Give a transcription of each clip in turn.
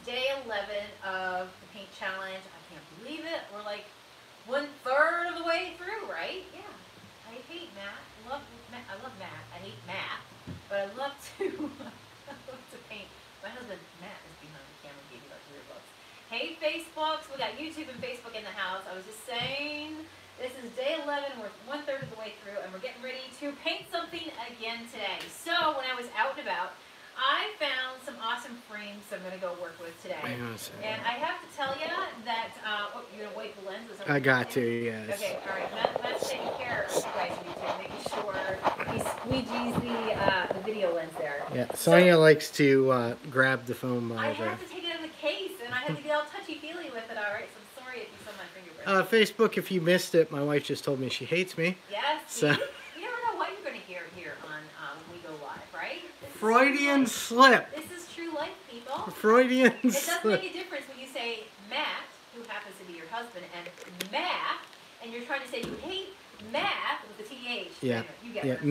day 11 of the paint challenge. I can't believe it. We're like 1/3 of the way through, right? Yeah. I hate Matt. I love Matt. I hate Matt, but I love to I love to paint. My husband Matt is behind the camera, gave me like earbuds. Hey Facebooks, we got YouTube and Facebook in the house. I was just saying, this is day 11. We're 1/3 of the way through, and we're getting ready to paint something again today. So when I was out and about, I found some awesome frames I'm going to go work with today. And I have to tell you that, oh, you're going to wipe the lenses? I got to, yes. Okay, all right. Matt's taking care of you guys on YouTube, making sure he squeegees the video lens there. Yeah, Sonia likes to grab the phone by I have to take it out of the case, and I have to get all touchy-feely with it, all right? So I'm sorry if you saw my fingerprint. Facebook, if you missed it, my wife just told me she hates me. Yes, so. You never know what you're going to hear here on when we go live, right? Freudian slip. This is true life, people. Freudian slip. It doesn't make a difference when you say Matt, who happens to be your husband, and math, and you're trying to say you hate math with the TH. Yeah, anyway, you get it.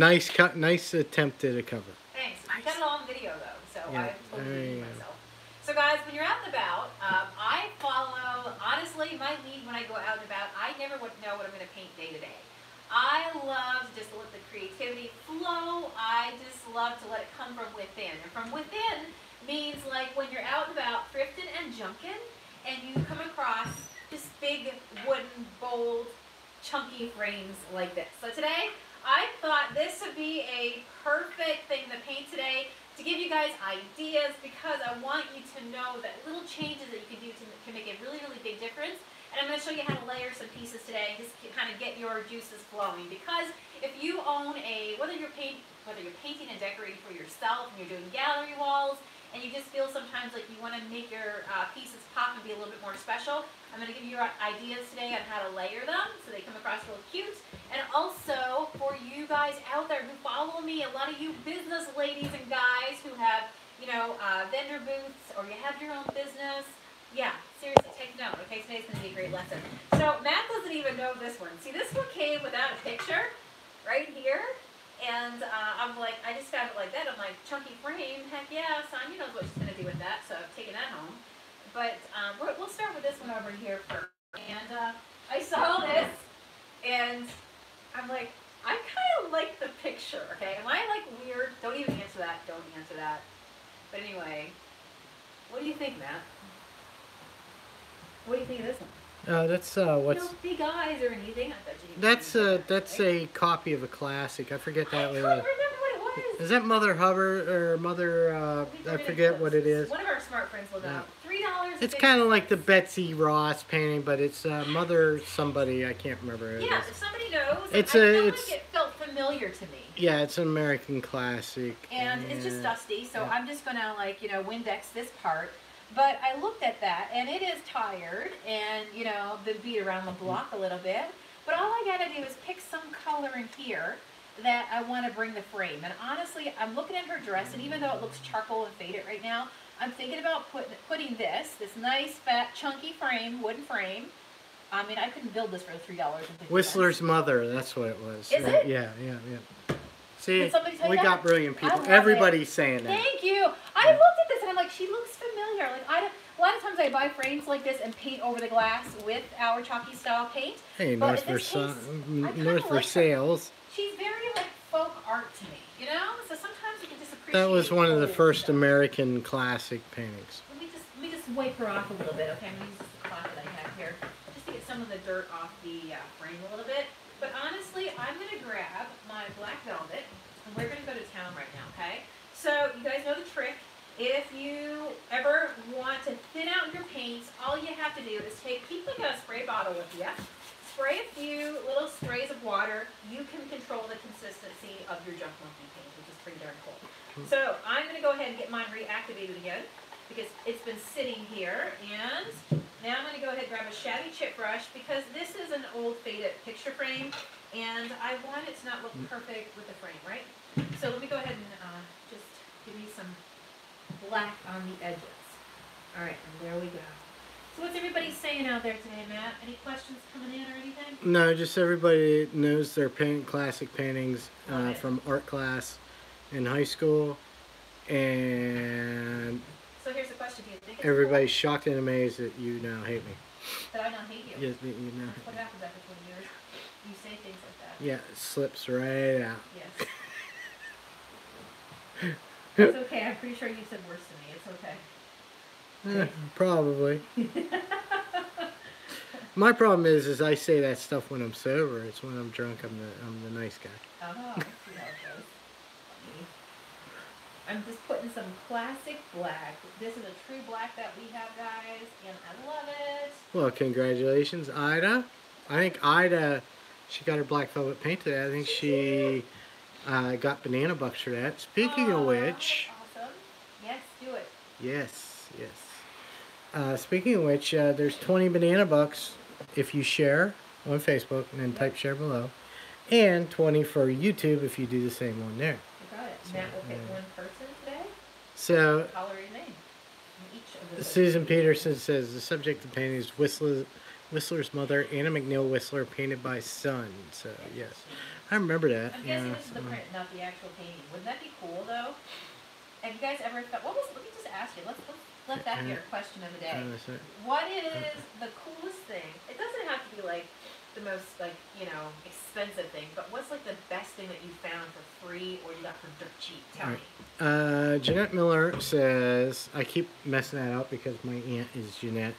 Nice attempt at a cover. Thanks. Nice. Got it all on video though, so yeah. I totally myself. So guys, when you're out and about, I follow, honestly, my lead when I go out and about, I never would know what I'm going to paint day to day. I love just to let the creativity flow. I just love to let it come from within. And from within means like when you're out and about thrifting and junking and you come across just big wooden, bold, chunky frames like this. So today, I thought this would be a perfect thing to paint today to give you guys ideas because I want you to know that little changes that you can do can make a really, really big difference. And I'm going to show you how to layer some pieces today and just kind of get your juices flowing. Because if you own whether you're painting and decorating for yourself and you're doing gallery walls, and you just feel sometimes like you want to make your pieces pop and be a little bit more special, I'm going to give you ideas today on how to layer them so they come across real cute. And also for you guys out there who follow me, a lot of you business ladies and guys who have, vendor booths or you have your own business. Yeah, seriously, take note, okay? Today's going to be a great lesson. So Matt doesn't even know this one. See, this one came without a picture right here. And I'm like, I just found it like that. I'm like, chunky frame, heck yeah, Sonia knows what she's going to do with that, so I've taken that home. But we'll start with this one over here first. And I saw this, and I'm like, I kind of like the picture, okay? Am I like weird? Don't even answer that. Don't answer that. But anyway, what do you think, Matt? What do you think of this one? That's what's. No big eyes or anything. That's a copy of a classic. I forget that. I couldn't remember what it was. Is that Mother Hubbard or Mother? I forget what it is. One of our smart friends will know. $3. It's kind of like the Betsy Ross painting, but it's Mother somebody. I can't remember. Yeah, if somebody knows, I feel like it felt familiar to me. Yeah, it's an American classic. And it's just dusty, so I'm just gonna Windex this part. But I looked at that, and it is tired, and, been beat around the block a little bit. But all I gotta do is pick some color in here that I want to bring the frame. And honestly, I'm looking at her dress, and even though it looks charcoal and faded right now, I'm thinking about putting this nice, fat, chunky frame, wooden frame. I mean, I couldn't build this for $3.50. Whistler's Mother, that's what it was. Is it? Yeah. See, we got brilliant people. Everybody's saying that. Thank you. I looked at this and I'm like, she looks familiar. Like a lot of times I buy frames like this and paint over the glass with our chalky style paint. Hey, North for sales. She's very like folk art to me, So sometimes you can just appreciate. That was one of the first American classic paintings. Let me just wipe her off a little bit. Okay, I'm gonna use this cloth that I have here just to get some of the dirt off the frame a little bit. But honestly, I'm going to grab my black velvet, and we're going to go to town right now, okay? So you guys know the trick. If you ever want to thin out your paints, all you have to do is keep like a spray bottle with you, spray a few little sprays of water. You can control the consistency of your junk monkey paint, which is pretty darn cool. So I'm going to go ahead and get mine reactivated again because it's been sitting here, and now I'm going to go ahead and grab a shabby chip brush because this is an old faded picture frame and I want it to not look perfect with the frame, right? So let me go ahead and just give me some black on the edges. Alright, and there we go. So what's everybody saying out there today, Matt? Any questions coming in or anything? No, just everybody knows their classic paintings from art class in high school. And so here's the question, do you think everybody's shocked and amazed that you now hate me. That I now hate you. Yes, you know. That's what happens after 20 years. You say things like that. Yeah, it slips right out. Yes. It's okay. I'm pretty sure you said worse to me. It's okay. Probably. My problem is I say that stuff when I'm sober. It's when I'm drunk I'm the nice guy. Oh, I see how it goes. Funny. I'm just putting some classic black. This is a true black that we have, guys, and I love it. Well, congratulations, Ida. I think Ida, she got her black velvet painted. I think she got banana bucks for that. Speaking of which, That's awesome. Yes, do it. yes. Speaking of which, there's 20 banana bucks if you share on Facebook and then type share below, and 20 for YouTube if you do the same one there. You got it. Matt will pick one person today. So, Color your name. In each of the Susan Peterson says the subject of painting is Whistler's mother, Anna McNeil Whistler, painted by son. So, yes. I remember that. I'm guessing this is the print, not the actual painting. Wouldn't that be cool, though? Have you guys ever thought, let me just ask you, let's let that be our question of the day. What is the coolest thing? It doesn't have to be like the most expensive thing, but what's like the best thing that you found for free or you got for dirt cheap? Tell me. Jeanette Miller says, I keep messing that up because my aunt is Jeanette.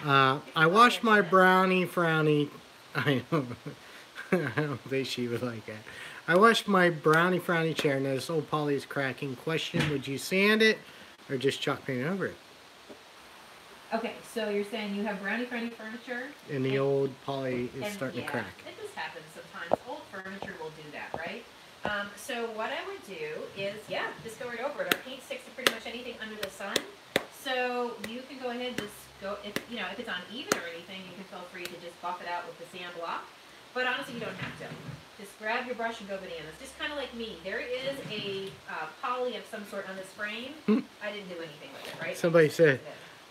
I washed my brownie frowny. I don't think she would like that. I washed my brownie frowny chair and this old poly is cracking. Question, would you sand it or just chalk paint over it? Okay, so you're saying you have brownie frowny furniture? And the old poly is starting to crack. It just happens sometimes. Old furniture will do that, right? So what I would do is, just go right over it. Our paint sticks to pretty much anything under the sun. So you can go ahead and just go, if it's uneven or anything, you can feel free to just buff it out with the sand block. But honestly, you don't have to. Just grab your brush and go bananas. Just kind of like me. There is a poly of some sort on this frame. I didn't do anything with it, right?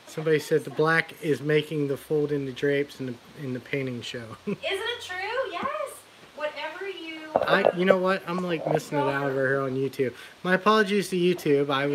Somebody said the black is making the fold in the drapes in the painting show. Isn't it true? Yes. Whatever you. You know what? I'm like missing it out over here on YouTube. My apologies to YouTube. I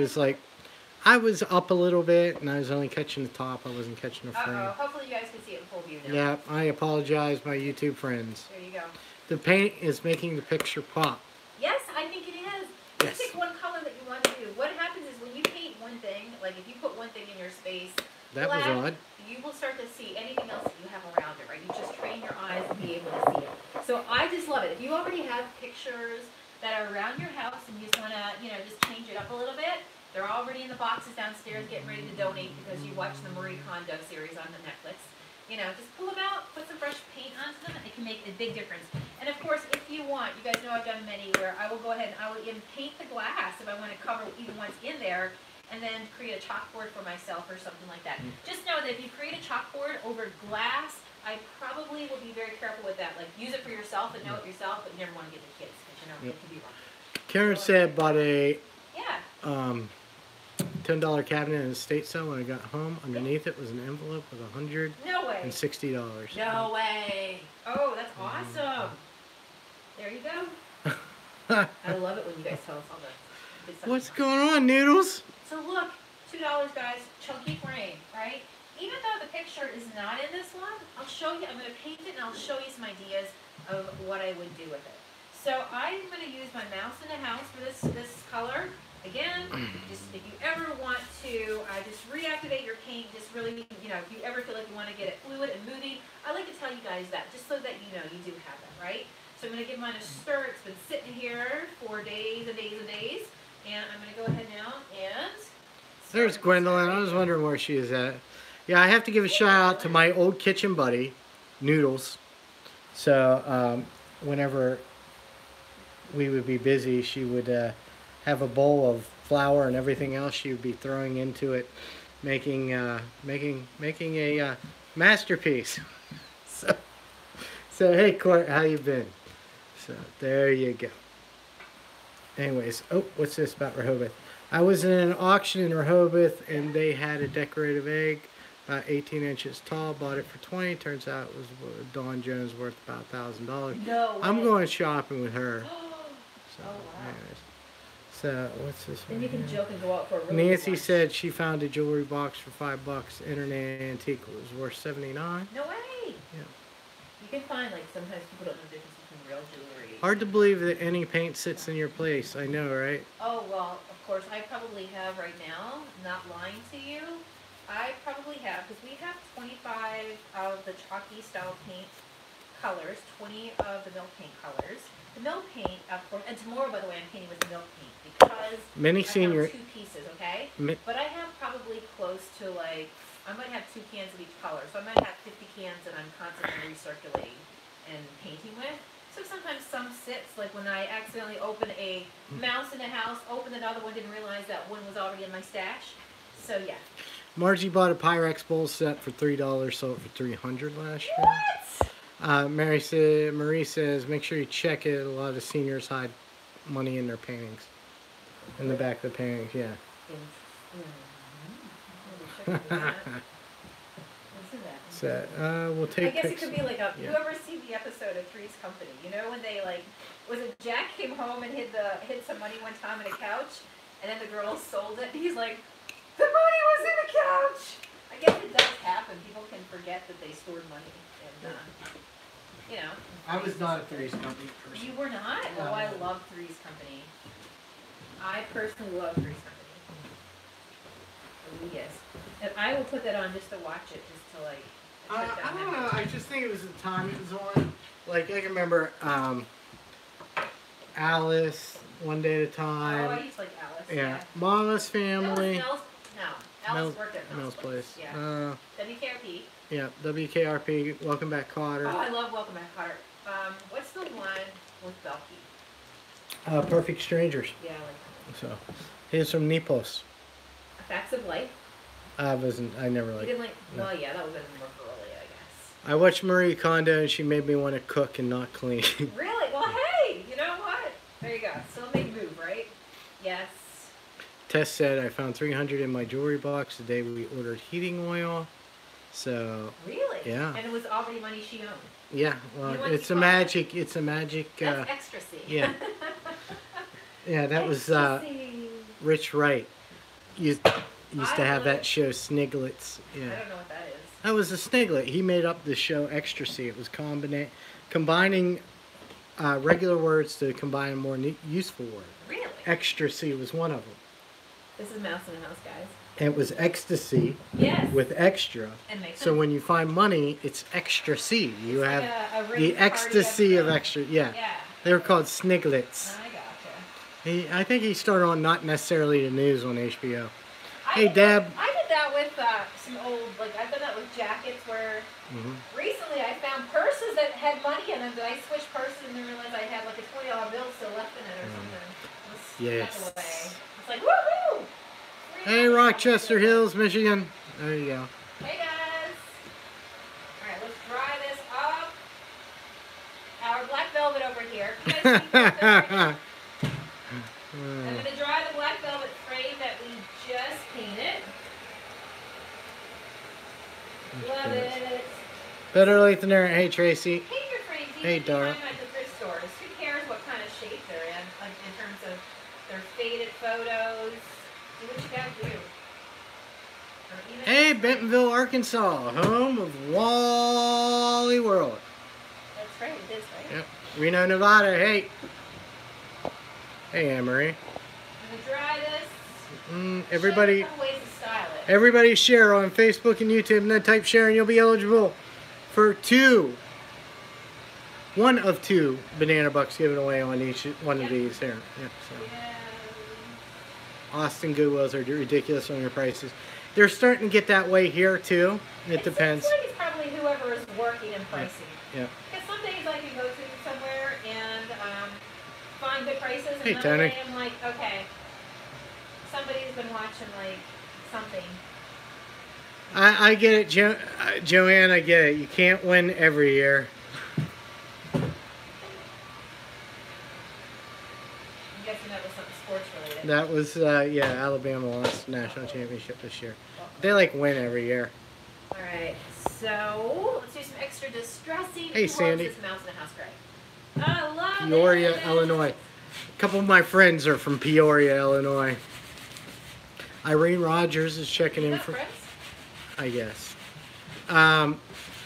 was up a little bit and I was only catching the top. I wasn't catching the frame. Hopefully you guys can see it in full view now. Yeah, I apologize, my YouTube friends. There you go. The paint is making the picture pop. Yes, I think it is. Yes. You pick one color that you want to do. What happens is when you paint one thing, like if you put one thing in your space, that black, was odd. You will start to see anything else that you have around it, right? You just train your eyes to be able to see it. So I just love it. If you already have pictures that are around your house and you just want to, just change it up a little bit, they're already in the boxes downstairs getting ready to donate because you watched the Marie Kondo series on the Netflix. Just pull them out, put some fresh paint onto them, and it can make a big difference. And of course, if you want, you guys know I've done many where I will go ahead and I will even paint the glass if I want to cover even what's in there, and then create a chalkboard for myself or something like that. Just know that if you create a chalkboard over glass, I probably will be very careful with that. Like, use it for yourself and know it yourself, but you never want to give it to kids because, it can be wrong. Karen said bought a $10 cabinet in a estate sale. When I got home, underneath it was an envelope with $160. No way. Oh, that's awesome. There you go. I love it when you guys tell us all this. What's going on, Noodles? So look, $2, guys, chunky frame, right? Even though the picture is not in this one, I'll show you. I'm going to paint it and I'll show you some ideas of what I would do with it. So I'm going to use my mouse in the house for this color. Again, just if you ever want to just reactivate your paint, just really, if you ever feel like you want to get it fluid and moving, I like to tell you guys that, just so that you do have that, right? So I'm going to give mine a stir. It's been sitting here for days and days and days. And I'm going to go ahead now and... There's Gwendolyn. I was wondering where she is at. Yeah, I have to give a shout out to my old kitchen buddy, Noodles. So, whenever we would be busy, she would... have a bowl of flour and everything else she would be throwing into it, making a masterpiece. So hey Court, how you been? So there you go. Anyways, what's this about Rehoboth? I was in an auction in Rehoboth and they had a decorative egg about 18 inches tall. Bought it for $20. Turns out it was Dawn Jones worth about $1,000. No way. I'm going shopping with her. So, anyways. So what's this one? Then you can joke and go out for a really Nancy good lunch. said she found a jewelry box for $5. Internet antique was worth $79. No way. Yeah. You can find, like, sometimes people don't know the difference between real jewelry. Hard to believe that any paint sits in your place. I know, right? Oh, well, of course, I probably have right now, not lying to you, I probably have, because we have 25 of the chalky style paint colors, 20 of the milk paint colors. The milk paint, of course, and tomorrow, by the way, I'm painting with the milk paint, because Many senior. I have 2 pieces, okay? But I have probably close to, like, I'm going to have 2 cans of each color, so I'm going to have 50 cans that I'm constantly recirculating and painting with. So sometimes some sits, like when I accidentally open a mouse in the house, open another one, didn't realize that one was already in my stash. So yeah. Margie bought a Pyrex bowl set for $3, sold it for $300 last year. What? Marie says, make sure you check it. A lot of seniors hide money in their paintings. In the back of the paintings, yeah. So, we'll take I guess pics. it could be like a, whoever seen the episode of Three's Company, you know, when they like, was it Jack came home and hid some money one time in a couch, and then the girl sold it, and he's like, the money was in the couch! I guess it does happen. People can forget that they stored money, and, you know. I was not a Three's Company person. You were not? Oh, I love Three's Company. I personally love Three's Company. Oh, yes. And I will put that on just to watch it, just to like, I don't know. I just think it was the time it was on. Like, I can remember Alice, One Day at a Time. Oh, I used to like Alice. Yeah. Mama's Family. Alice worked at Mel's Place. Yeah. WKRP. Yeah, WKRP. Welcome Back, Kotter. Oh, I love Welcome Back, Kotter. What's the one with Belky? Perfect Strangers. Yeah, I like that. So, here's from Nepos. Facts of Life. I never You liked. didn't like? No. Well, yeah, that was more early, I guess. I watched Marie Kondo and she made me want to cook and not clean. Really? Well, hey, you know what? There you go. Still a big move, right? Yes. Tess said I found $300 in my jewelry box the day we ordered heating oil. So. Really? Yeah. And it was already money she owned. Yeah. Well, You know it's a magic. It's a magic. That's ecstasy. Yeah. Yeah, that was Rich Wright. Used to have that show Sniglets. Yeah. I don't know what that is. That was a Sniglet. He made up the show Ecstasy. It was combining regular words to combine a more useful word. Really? Ecstasy was one of them. This is Mouse in the House, guys. And it was ecstasy Yes. with extra. And makes So sense. when you find money, it's extra C. You It's have like a the rave party ecstasy of extra. extra. Yeah. Yeah. They were called Sniglets. I gotcha. I think he started on Not Necessarily the News on HBO. I Hey, did Deb. I did that with some old, like, I've done that with jackets where recently I found purses that had money in them, that I switched purses and then realized I had like a $20 bill still left in it or something. It was Yes. stuck away. It's like, woohoo! Hey, Rochester Hills, Michigan. There you go. Hey guys! Alright, let's dry this up. Our black velvet over here. You guys see black velvet right now? I'm going to dry the black velvet frame that we just painted. Love it. Better late than never. Hey, Tracy. Paint your frames even Hey, if you Dara. find them at the thrift stores. Who cares what kind of shape they're in, like in terms of their faded photos. Do what you gotta do. Or even Hey, Bentonville, Arkansas, home of Wally World. That's right, it is, right? Yep. Reno, Nevada. Hey. Hey, Anne-Marie. I'm gonna dry this. Everybody. Show you a couple ways to style it. Everybody share on Facebook and YouTube, and then type share, and you'll be eligible for one of two banana bucks given away on each one of these here. Yep, so. Yeah. Austin Goodwills are ridiculous on your prices. They're starting to get that way here too. It depends. Seems like it's probably whoever is working and pricing. Yeah. Because some days I can go to somewhere and find good prices, and Hey, another Tony. day I'm like, okay, somebody's been watching like something. I get it, Joanne. I get it. You can't win every year. I'm guessing that was something sports related. That was yeah. Alabama lost the national championship this year. They like win every year. All right, so let's do some extra distressing. Hey, Who Sandy. loves this Mouse in the House, Greg? I love Peoria, it. Illinois. A couple of my friends are from Peoria, Illinois. Irene Rogers is checking in from, I guess.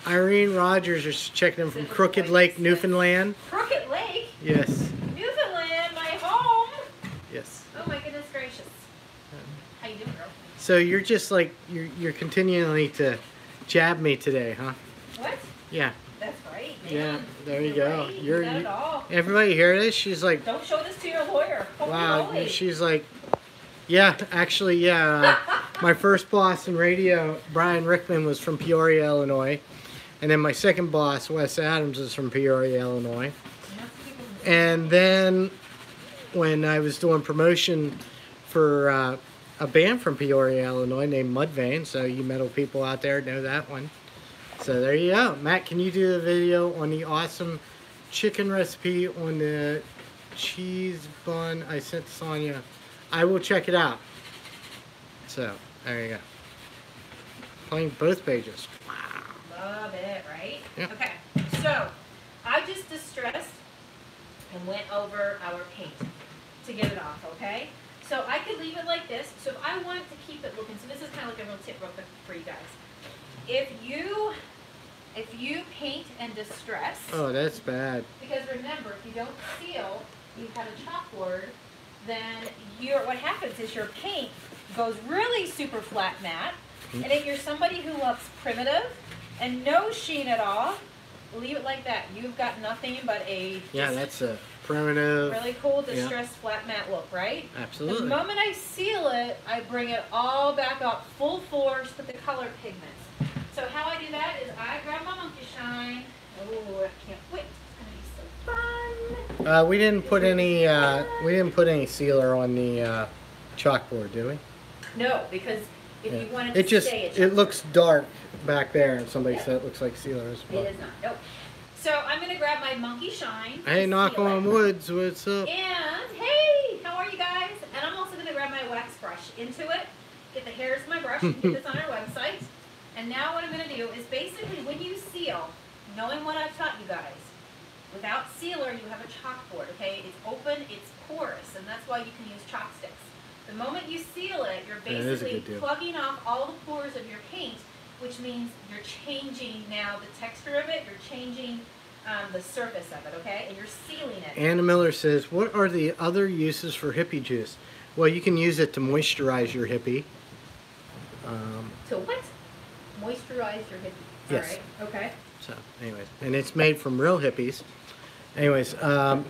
Irene Rogers is checking in from Crooked Lake, Newfoundland. Crooked Lake? Yes. Newfoundland, my home. Yes. Oh my goodness gracious. How you doing, girl? So you're just like, you're continually to jab me today, huh? What? Yeah. That's right. Yeah, there you go. Right. You're, Not at all. everybody hear this? She's like, Don't show this to your lawyer. Holy wow. moly. She's like, yeah, actually, yeah. My first boss in radio, Brian Rickman, was from Peoria, Illinois. And then my second boss, Wes Adams, is from Peoria, Illinois. And then when I was doing promotion for a band from Peoria, Illinois named Mudvayne, so you metal people out there know that one. So there you go. Matt, can you do the video on the awesome chicken recipe on the cheese bun I sent to Sonia? I will check it out. So there you go. Playing both pages. Love it, right? Yep. Okay, so I just distressed and went over our paint to get it off, okay? So I could leave it like this. So if I wanted to keep it looking, so this is kind of like a real tip real quick for you guys. If you paint and distress, Oh, that's bad. because remember, if you don't seal, you have a chalkboard, then what happens is your paint goes really super flat matte, and if you're somebody who loves primitive and no sheen at all, leave it like that. You've got nothing but a Yeah, that's a primitive. really cool distressed flat matte look, right? Absolutely. The moment I seal it, I bring it all back up full force with the color pigments. So how I do that is I grab my Monkey Shine. Oh, I can't wait. It's gonna be so fun. We didn't put any sealer on the chalkboard, do we? No, because if Yeah. you wanted It to just stay, it looks dark back there, and somebody said it looks like sealers. It is not. Nope. So I'm gonna grab my Monkey Shine. Hey, and knock seal on it. woods. What's up? And hey, how are you guys? And I'm also gonna grab my wax brush into it, get the hairs of my brush, and get this on our website. And now what I'm gonna do is basically when you seal, knowing what I've taught you guys, without sealer you have a chalkboard, okay? It's open, it's porous, and that's why you can use chopsticks. The moment you seal it, you're That is a basically good deal. plugging off all the pores of your paint, which means you're changing now the texture of it, you're changing the surface of it, okay? And you're sealing it. Anna Miller says, what are the other uses for hippie juice? Well, you can use it to moisturize your hippie. So what? Moisturize your hippie. Yes. All right, okay. So, anyways, and it's made from real hippies. Anyways, You're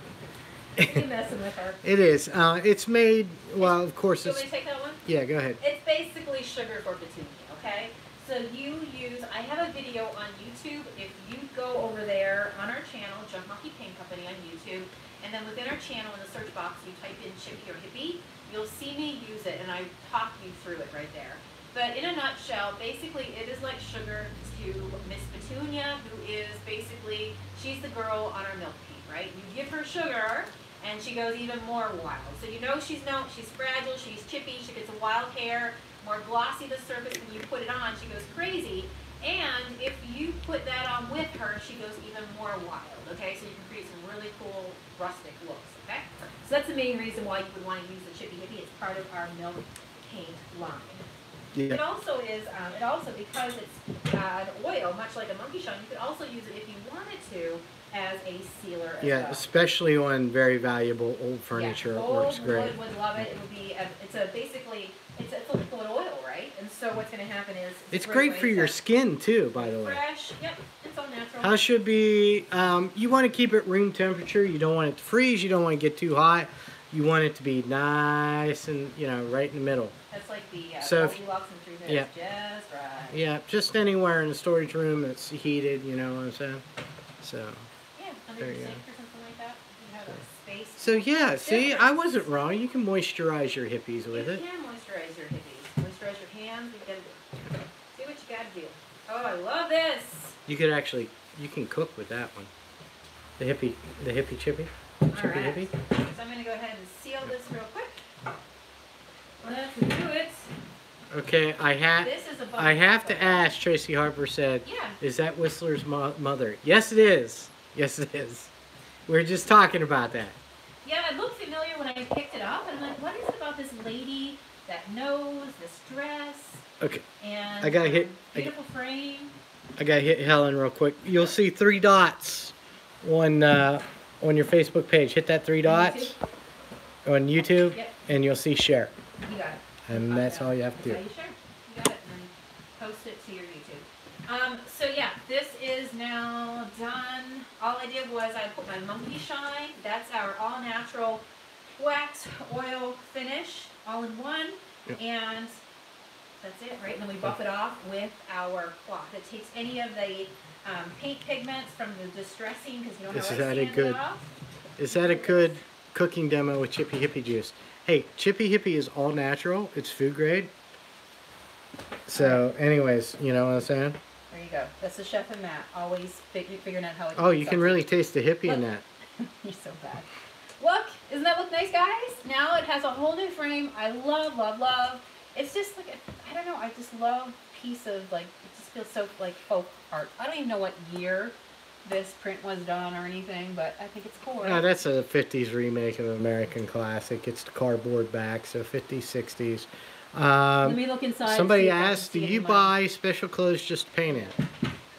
messing with her. it is. It's made, well, of course You it's, want me to take that one? yeah, go ahead. It's basically sugar for petunia, okay? So you use, I have a video on YouTube. If you go over there on our channel, Junk Monkey Paint Company on YouTube, and then within our channel in the search box, you type in chippy or hippie, you'll see me use it, and I talk you through it right there. But in a nutshell, basically it is like sugar to Miss Petunia, who is basically, she's the girl on our milk paint, right? You give her sugar, and she goes even more wild. So you know she's fragile, she's chippy, she gets a wild hair, more glossy the surface when you put it on, she goes crazy. And if you put that on with her, she goes even more wild, okay? So you can create some really cool rustic looks, okay? So that's the main reason why you would want to use the chippy hippie. It's part of our milk paint line. It Yeah. also is, because it's an oil, much like a Monkey Shine, you could also use it if you wanted to as a sealer as Yeah, well. especially on very valuable old furniture, Yeah, it works old great. wood would love it. It would be, it's a liquid oil, right? And so what's going to happen is It's a great way for your to- skin too, by the way. Fresh, yep, it's all natural. How should be, you want to keep it room temperature. You don't want it to freeze. You don't want to get too hot. You want it to be nice and, you know, right in the middle. That's like the So if- Goldilocks and Three Bears, yeah. just right. Yeah, just anywhere in the storage room that's heated, you know what I'm saying? So, Yeah, under There the you sink go. or something like that. You have a space. so yeah, see, I wasn't wrong. You can moisturize your hippies with You it. can moisturize your hippies. Moisturize your hands. You can see what you gotta do. Oh, I love this. You could actually, you can cook with that one. The hippie chippy. All Chippy right. hippie. So I'm gonna go ahead and seal this real quick. Let's do it. Okay, This is a I have bonus. to ask, Tracy Harper said, Yeah. is that Whistler's mother? Yes, it is. Yes, it is. We were just talking about that. Yeah, it looked familiar when I picked it up, and I'm like, what is it about this lady, that nose, this dress, Okay. and I gotta hit. beautiful frame. I gotta hit Helen real quick. You'll see 3 dots on your Facebook page. Hit that 3 dots on YouTube, Yep. and you'll see share. You got it. And that's all you have to do. That's how you share. You got it, and then post it to your YouTube. So yeah, this is now done. All I did was I put my Monkey Shine. That's our all-natural wax oil finish, all in one, Yep. and that's it, right? And then we buff it off with our cloth. It takes any of the paint pigments from the distressing, because you don't This have is to at a sand good- it off. Is that a good cooking demo with Chippy Hippie juice? Hey, Chippy Hippie is all natural. It's food grade. So, anyways, you know what I'm saying? There you go. That's the Chef and Matt, always figuring out how it. Oh, you can really taste the hippie in that. You're so bad. Look, doesn't that look nice, guys? Now it has a whole new frame. I love, love, love. It's just like, I don't know, I just love piece of, like, it just feels so, like, folk art. I don't even know what year this print was done or anything, but I think it's cool, right? No, that's a 50s remake of American Classic. It's the cardboard back, so 50s, 60s. Let me look inside. Somebody see if I can asked, do see you any buy special clothes just to paint in?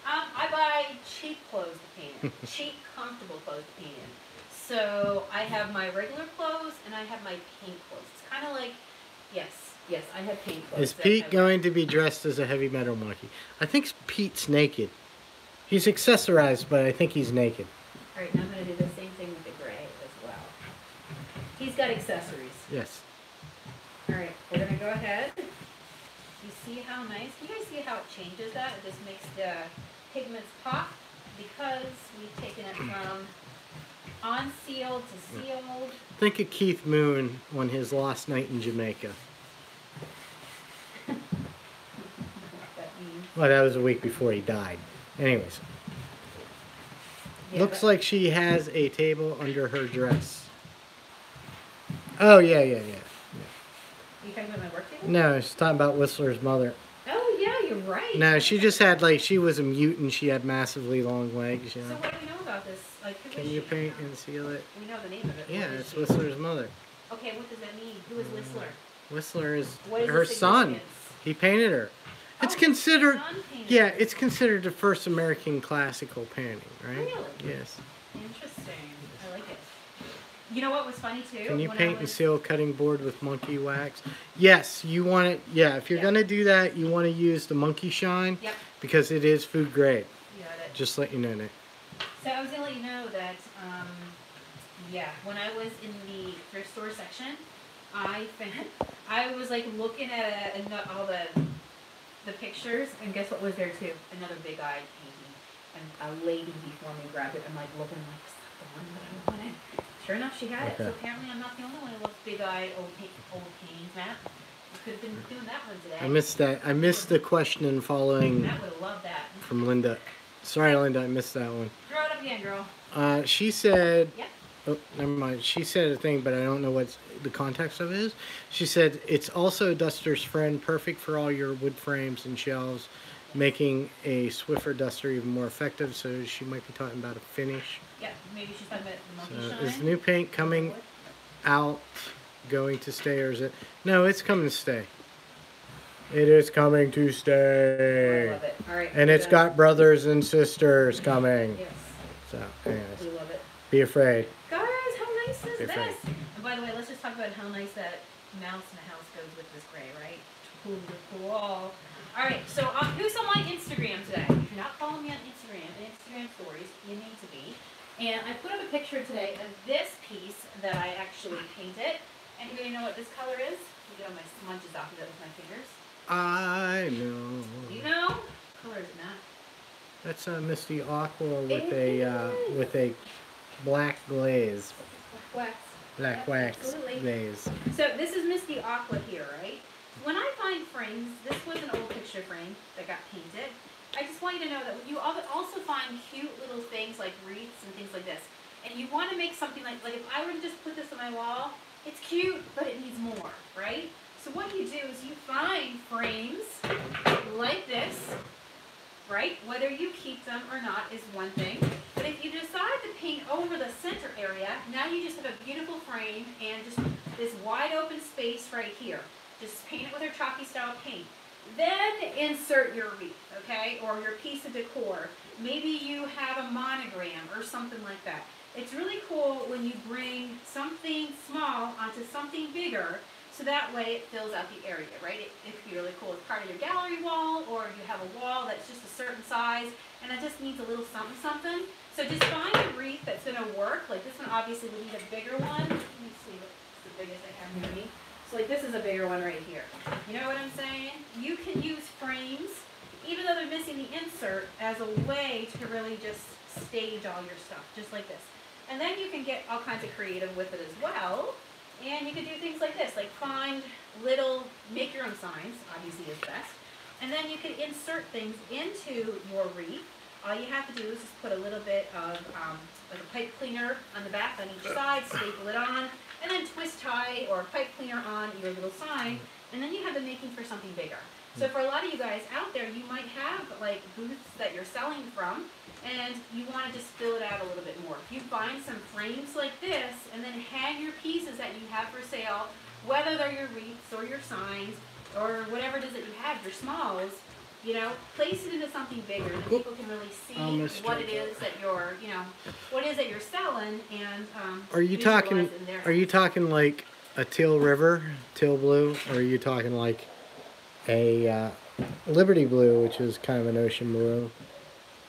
I buy cheap clothes to paint in. Cheap, comfortable clothes to paint in. So I have my regular clothes and I have my paint clothes. It's kind of like, yes, I have paint clothes. Is Pete going to be dressed as a heavy metal monkey? I think Pete's naked. He's accessorized, but I think he's naked. All right, now I'm going to do the same thing with the gray as well. He's got accessories. Yes. All right, we're going to go ahead. You see how nice? You guys see how it changes that? It just makes the pigments pop because we've taken it from unsealed to sealed. Think of Keith Moon on his last night in Jamaica. That means. Well, that was a week before he died. Anyways. Yeah, Looks but- like she has a table under her dress. Oh, yeah. Are you talking about my work table? No, she's talking about Whistler's mother. Oh, yeah, you're right. No, she just had, like, she was a mutant. She had massively long legs, you So know. what do we know about this? Like, who Can is you she? paint and seal it? We know the name of it. Yeah, What is it's she? Whistler's mother. Okay, what does that mean? Who is Whistler? Whistler is What is her the son. significance? He painted her. It's Oh, considered, son painted yeah, it. it's considered the first American classical painting, right? Really? Yes. Interesting. I like it. You know what was funny too? Can you When I paint and was- seal cutting board with monkey wax? Yes, you want it. Yeah, if you're Yeah. gonna do that, you want to use the Monkey Shine Yep, because it is food grade. you got it. Just let you know, Nick. So I was gonna let you know that, yeah, when I was in the thrift store section, I was like looking at all the pictures, and guess what was there too? Another big-eyed painting, and a lady before me grabbed it. I'm like looking like, is that the one that I wanted? Sure enough, she had it. So Okay. apparently, I'm not the only one who loves big-eyed old paintings, Matt. You could have been doing that one today. I missed that. I missed the question following Matt would have loved that. from Linda. Sorry, Linda, I missed that one. Throw it up again, girl. She said. Yep. Oh, never mind. She said a thing, but I don't know what the context of it is. She said, it's also a duster's friend, perfect for all your wood frames and shelves, making a Swiffer duster even more effective. So she might be talking about a finish. Yeah, maybe she's talking about the So monkey is shine. the new paint coming out, going to stay, or is it? No, it's coming to stay. It is coming to Oh, I stay. love it. All right. And we're it's done. got brothers and sisters coming. Yes, So, anyways, we love it. be afraid. Guys, how nice is Be this? afraid. And by the way, let's just talk about how nice that mouse in the house goes with this gray, right? Cool. All right, so who's on my Instagram today? If you're not following me on Instagram stories, you need to be. And I put up a picture today of this piece that I actually painted. Anybody know what this color is? Let me get all my smudges off of it with my fingers. I know. Do you know? What color is that? That's a misty aqua with It with a black glaze, Wax. black Yep, wax absolutely. glaze. So this is Misty Aqua here, right? When I find frames, this was an old picture frame that got painted. I just want you to know that you also find cute little things like wreaths and things like this. And you want to make something like if I were to just put this on my wall, it's cute, but it needs more, right? So what you do is you find frames like this, right? Whether you keep them or not is one thing. But if if you decide to paint over the center area, now you just have a beautiful frame and just this wide open space right here. Just paint it with your chalky style paint. Then insert your wreath, okay, or your piece of decor. Maybe you have a monogram or something like that. It's really cool when you bring something small onto something bigger, so that way it fills out the area, right? It could be really cool as part of your gallery wall, or you have a wall that's just a certain size, and it just needs a little something something. So just find a wreath that's going to work. Like this one obviously would need a bigger one. Let me see what's the biggest I have near me. So like this is a bigger one right here. You know what I'm saying? You can use frames, even though they're missing the insert, as a way to really just stage all your stuff, just like this. And then you can get all kinds of creative with it as well. And you can do things like this, like find little, make your own signs, obviously is best. And then you can insert things into your wreath. All you have to do is just put a little bit of like a pipe cleaner on the back on each side, staple it on, and then twist tie or pipe cleaner on your little sign, and then you have the making for something bigger. So for a lot of you guys out there, you might have like booths that you're selling from, and you want to just fill it out a little bit more. If you find some frames like this, and then hang your pieces that you have for sale, whether they're your wreaths or your signs, or whatever it is that you have, your smalls, you know, place it into something bigger that people can really see what it is that you're, you know, what it is that you're selling, and are you talking like a teal river, teal blue, or are you talking like a Liberty blue, which is kind of an ocean blue?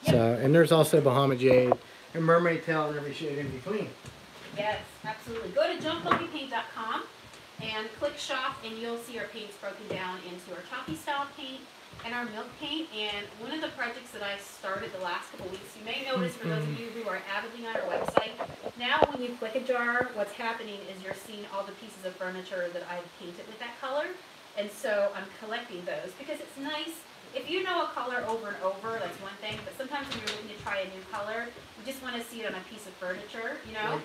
Yep. So, and there's also Bahama jade and mermaid tail and every shade in between. Yes, absolutely. Go to jumpmonkeypaint.com and click shop, and you'll see our paints broken down into our chalky style paint and our milk paint. And one of the projects that I started the last couple weeks, you may notice for those of you who are avidly on our website, now when you click a jar, what's happening is you're seeing all the pieces of furniture that I've painted with that color. And so I'm collecting those because it's nice. If you know a color over and over, that's one thing, but sometimes when you're looking to try a new color, you just want to see it on a piece of furniture, you know?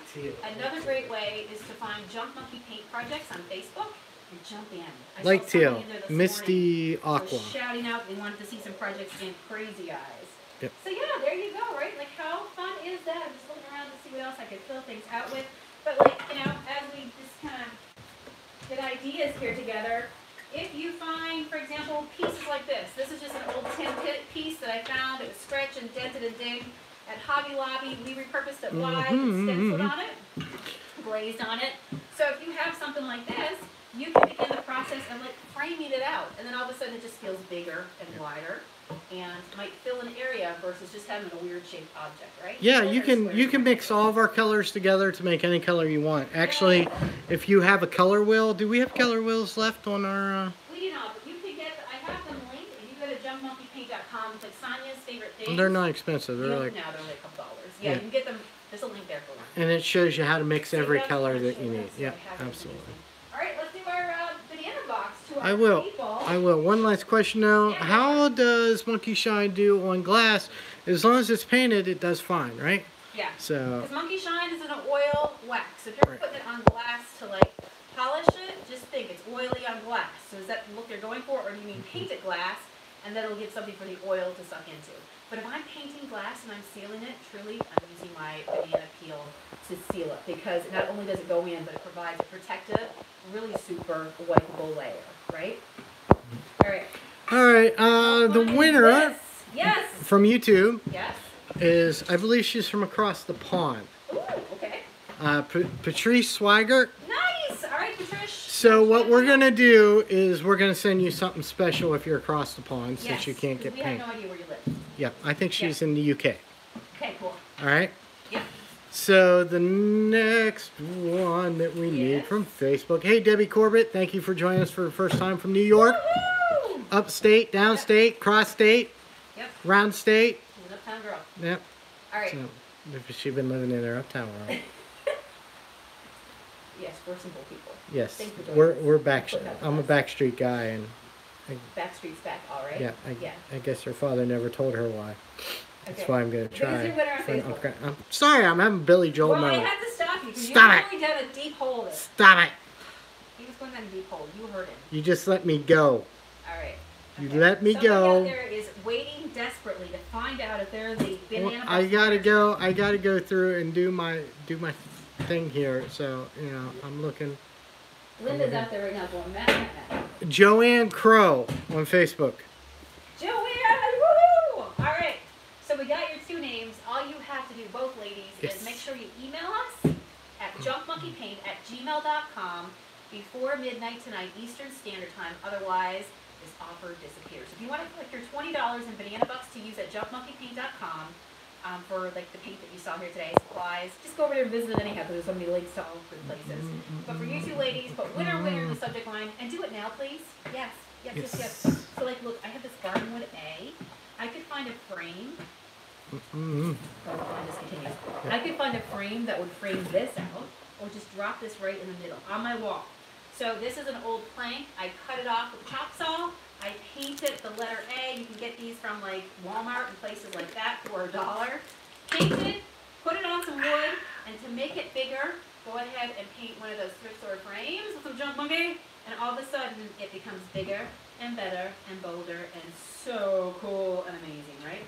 Another great way is to find Jump Monkey Paint projects on Facebook and jump in. Like teal, Misty Aqua. Shouting out they wanted to see some projects in Crazy Eyes. Yep. So yeah, there you go, right? Like how fun is that? I'm just looking around to see what else I could fill things out with. But like, you know, as we just kind of get ideas here together, if you find, for example, pieces like this is just an old tin piece that I found. It was scratched and dented and dinged at Hobby Lobby. We repurposed it wide, stenciled on it, glazed on it. So if you have something like this, you can begin the process of like framing it out, and then all of a sudden it just feels bigger and wider, and might fill an area versus just having a weird shaped object, right? Yeah, you can mix all of our colors together to make any color you want. Actually, if you have a color wheel, do we have color wheels left on our? We do not, but you can get. I have them linked. If you go to jumpmonkeypaint.com, click Sonia's favorite things. They're not expensive. They're like no, they're like $2. Yeah, you can get them. There's a link there for them. And it shows you how to mix every color that you need. Yeah, absolutely. All right, let's do our banana box to our people. I will. One last question though. Yeah. How does Monkey Shine do on glass? As long as it's painted, it does fine, right? Yeah. So. Because Monkey Shine is an oil wax. If you're putting it on glass to like polish it, just think it's oily on glass. So is that the look you're going for, or do you mean painted glass, and then it'll give something for the oil to suck into? But if I'm painting glass and I'm sealing it, truly, I'm using my banana peel to seal it, because not only does it go in, but it provides a protective, really super wipeable layer, right? All right. All right. The winner from YouTube is, I believe she's from across the pond. Ooh, okay. Patrice Swigert. Nice. All right, Patrice. So what we're going to do is we're going to send you something special if you're across the pond, since you can't get paint. We have no idea where you live. Yeah, I think she's in the UK. Okay, cool. All right. Yep. So the next one that we need from Facebook. Hey, Debbie Corbett, thank you for joining us for the first time from New York. Woo-hoo! Upstate, downstate, cross state, round state. She's an uptown girl. Yep. All right. So, she's been living in her uptown world. Yes, we're simple people. Yes, we're back. I'm a backstreet guy, and Backstreet's back, all right. Yeah, I guess her father never told her why. That's why I'm going to try. I'm sorry, I'm having Billy Joel moment. Well, I had to stop you because you were going down a deep hole there. Stop it. He was going down a deep hole. You heard him. You just let me go. All right. You let me go. Out there is waiting desperately to find out if they're the banana. Well, I gotta go through and do my thing here. So you know, I'm looking. Linda's out there right now going, Matt. Joanne Crow on Facebook. Joanne, woohoo! All right, so we got your 2 names. All you have to do, both ladies, is make sure you email us at junkmonkeypaint@gmail.com before midnight tonight Eastern Standard Time. Otherwise, this offer disappears. If you want to click your $20 in banana bucks to use at junkmonkeypaint.com for like the paint that you saw here today, supplies, just go over there and visit it anyhow because there's so many links to all good places. But for you 2 ladies, put winner winner in the subject line and do it now, please. Yes. So like, look, I have this gardenwood A. I could find a frame. I could find a frame that would frame this out, or just drop this right in the middle on my wall. So this is an old plank. I cut it off with a chop saw. I painted the letter A. You can get these from like Walmart and places like that for $1. Painted, put it on some wood, and to make it bigger, go ahead and paint one of those thrift store frames with some Junk Monkey, and all of a sudden it becomes bigger and better and bolder and so cool and amazing, right?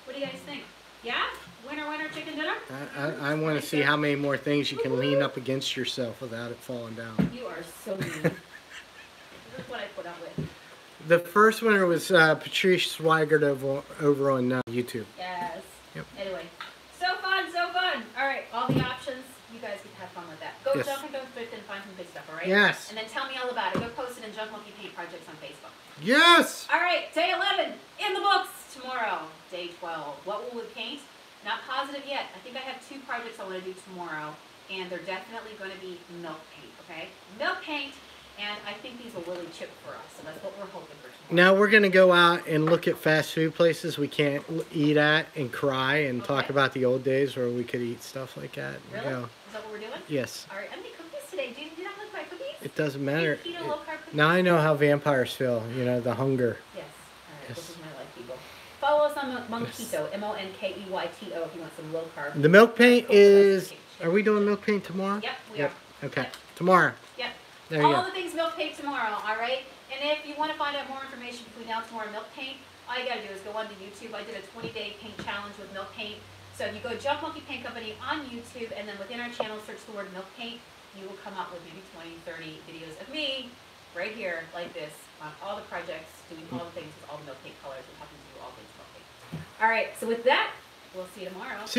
What do you guys think? Yeah? Winner, winner, chicken dinner? I want to see how many more things you can lean up against yourself without it falling down. You are so mean. This is what I put up with. The first winner was Patrice Swigert over on YouTube. Yes. Yep. Anyway, so fun, so fun. All right, all the options. You guys can have fun with that. Go jump and go thrift and find some good stuff, all right? Yes. And then tell me all about it. Go post it in Junk Monkey Paint Projects on Facebook. Yes. All right, day 11 in the books. Tomorrow, day 12. What will we paint? Not positive yet. I think I have 2 projects I want to do tomorrow, and they're definitely going to be milk paint, okay? Milk paint, and I think these will really chip for us, so that's what we're hoping for tomorrow. Now we're going to go out and look at fast food places we can't eat at and cry and talk about the old days where we could eat stuff like that. Really? You know. Is that what we're doing? Yes. All right, I'm making cookies today. Do you not like my cookies? It doesn't matter. Keto low-carb cookies? Now I know how vampires feel, you know, the hunger. Yes. All right, this is my life, people. Follow us on MonKEyTO, MonKEyTO, if you want some low-carb. The milk paint is... Are we doing milk paint tomorrow? Yep, we are. Okay. Yep. Tomorrow. Yep. There you go. All the things milk paint tomorrow, all right? And if you want to find out more information between now and tomorrow milk paint, all you got to do is go onto YouTube. I did a 20-day paint challenge with milk paint. So if you go Junk Monkey Paint Company on YouTube, and then within our channel, search the word milk paint, you will come up with maybe 20, 30 videos of me right here, like this, on all the projects, doing all the things with all the milk paint colors and talking to you all things milk paint. All right, so with that, we'll see you tomorrow. See